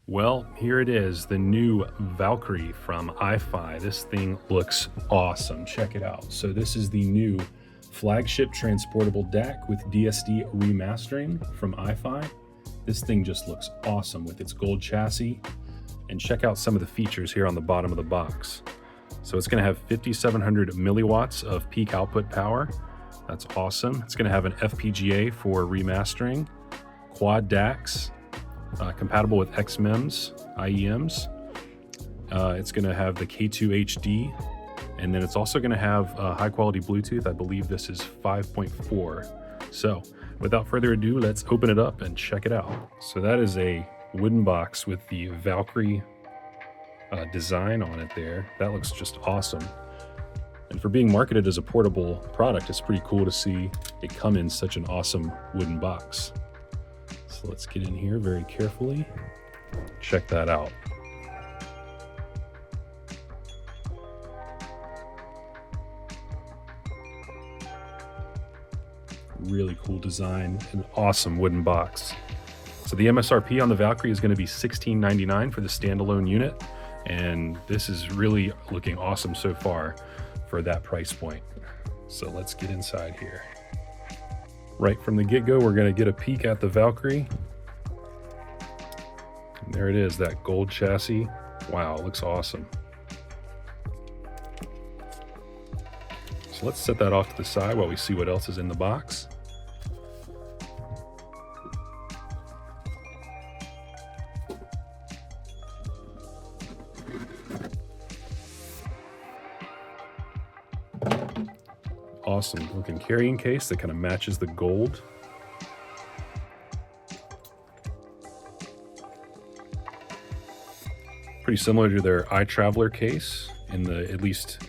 Well, here it is, the new Valkyrie from iFi. This thing looks awesome. Check it out. So this is the new flagship transportable DAC with DSD remastering from iFi. This thing just looks awesome with its gold chassis. And check out some of the features here on the bottom of the box. So it's going to have 5,700 milliwatts of peak output power. That's awesome. It's going to have an FPGA for remastering, quad DACs, compatible with XMEMS, IEMs. It's going to have the K2 HD, and then it's also going to have high quality Bluetooth. I believe this is 5.4. So without further ado, let's open it up and check it out. So that is a wooden box with the Valkyrie design on it there. That looks just awesome. And for being marketed as a portable product, it's pretty cool to see it come in such an awesome wooden box. So let's get in here very carefully. Check that out. Really cool design, an awesome wooden box. So the MSRP on the Valkyrie is going to be $16.99 for the standalone unit. And this is really looking awesome so far for that price point. So let's get inside here. Right from the get-go, we're going to get a peek at the Valkyrie. And there it is, that gold chassis. Wow, it looks awesome. So let's set that off to the side while we see what else is in the box. Awesome looking carrying case that kind of matches the gold. Pretty similar to their iTraveler case at least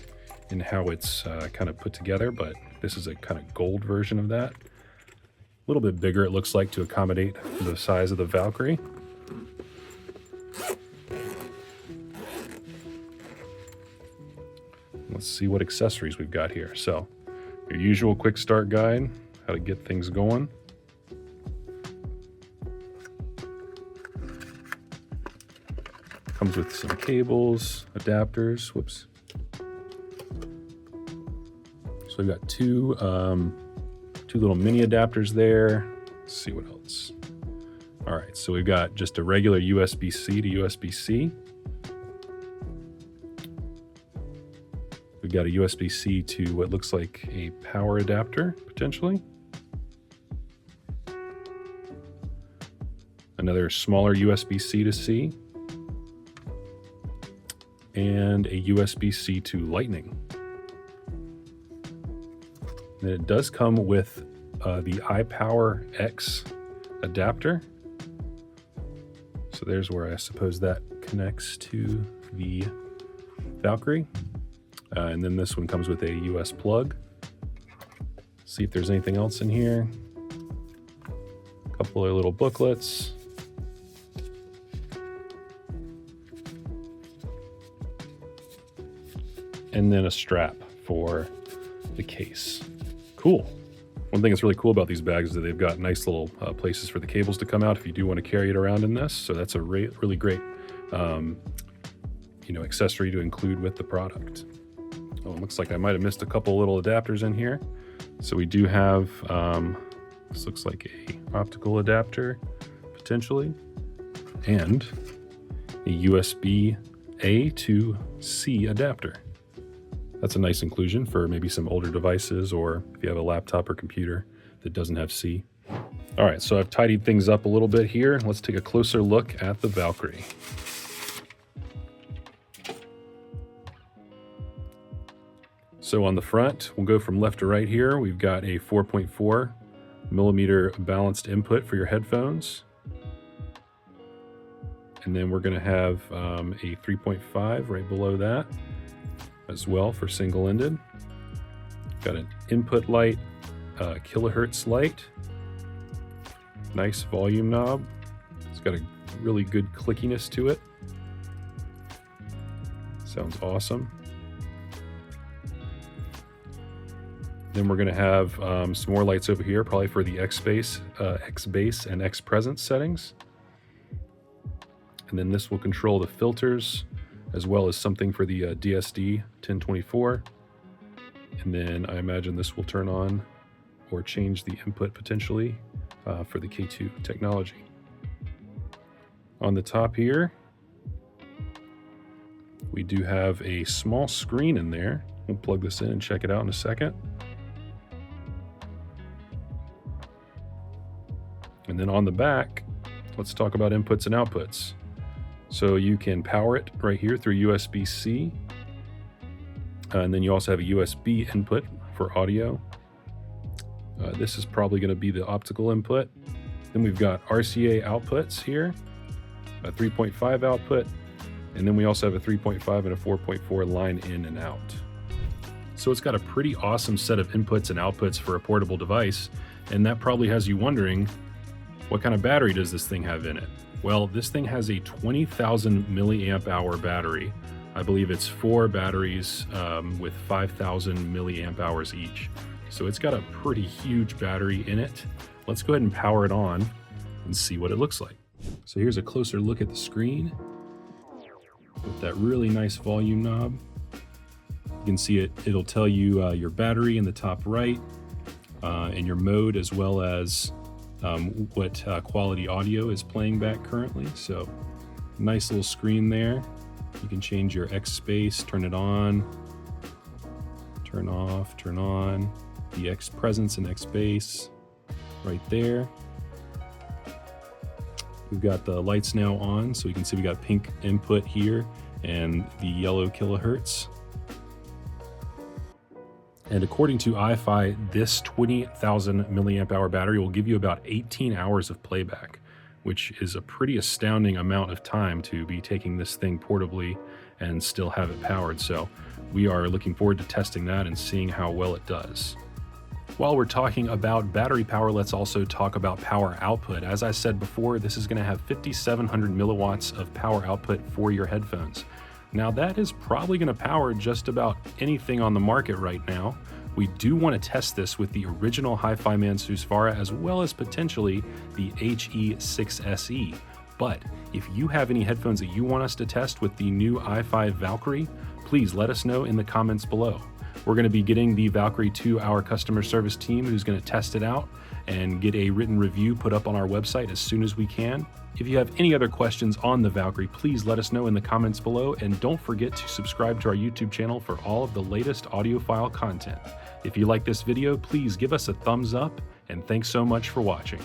in how it's kind of put together, but this is a kind of gold version of that. A little bit bigger, it looks like, to accommodate the size of the Valkyrie. Let's see what accessories we've got here. So your usual quick start guide, how to get things going. Comes with some cables, adapters, whoops. So we've got two little mini adapters there. Let's see what else. All right, so we've got just a regular USB-C to USB-C. We've got a USB-C to what looks like a power adapter, potentially. Another smaller USB-C to C. And a USB-C to Lightning. And it does come with the iPower X adapter. So there's where I suppose that connects to the Valkyrie. And then this one comes with a US plug. See if there's anything else in here. A couple of little booklets. And then a strap for the case. Cool. One thing that's really cool about these bags is that they've got nice little places for the cables to come out if you do want to carry it around in this. So that's a really great accessory to include with the product. Oh, it looks like I might have missed a couple little adapters in here. So we do have, this looks like a optical adapter, potentially, and a USB-A to C adapter. That's a nice inclusion for maybe some older devices, or if you have a laptop or computer that doesn't have C. All right, so I've tidied things up a little bit here. Let's take a closer look at the Valkyrie. So on the front, we'll go from left to right here. We've got a 4.4 millimeter balanced input for your headphones. And then we're gonna have a 3.5 right below that as well for single-ended. Got an input light, kilohertz light, nice volume knob. It's got a really good clickiness to it. Sounds awesome. Then we're going to have some more lights over here, probably for the X bass and X presence settings. And then this will control the filters as well as something for the DSD 1024. And then I imagine this will turn on or change the input potentially for the K2 technology. On the top here, we do have a small screen in there. We'll plug this in and check it out in a second. And then on the back, let's talk about inputs and outputs. So you can power it right here through USB-C. And then you also have a USB input for audio. This is probably going to be the optical input. Then we've got RCA outputs here, a 3.5 output, and then we also have a 3.5 and a 4.4 line in and out. So it's got a pretty awesome set of inputs and outputs for a portable device, and that probably has you wondering, what kind of battery does this thing have in it? Well, this thing has a 20,000 milliamp hour battery. I believe it's 4 batteries with 5,000 milliamp hours each. So it's got a pretty huge battery in it. Let's go ahead and power it on and see what it looks like. So here's a closer look at the screen with that really nice volume knob. You can see it'll tell you your battery in the top right and your mode, as well as what quality audio is playing back currently. So nice little screen there. You can change your X space, turn it on, turn off, turn on, the X presence and X bass right there. We've got the lights now on, so you can see we got pink input here and the yellow kilohertz. And according to iFi, this 20,000 milliamp hour battery will give you about 18 hours of playback, which is a pretty astounding amount of time to be taking this thing portably and still have it powered. So we are looking forward to testing that and seeing how well it does. While we're talking about battery power, let's also talk about power output. As I said before, this is going to have 5,700 milliwatts of power output for your headphones. Now that is probably going to power just about anything on the market right now. We do want to test this with the original Hi-Fi Mansusvara as well as potentially the HE6SE. But if you have any headphones that you want us to test with the new iFi Valkyrie, please let us know in the comments below. We're going to be getting the Valkyrie to our customer service team, who's going to test it out and get a written review put up on our website as soon as we can. If you have any other questions on the Valkyrie, please let us know in the comments below, and don't forget to subscribe to our YouTube channel for all of the latest audiophile content. If you like this video, please give us a thumbs up, and thanks so much for watching.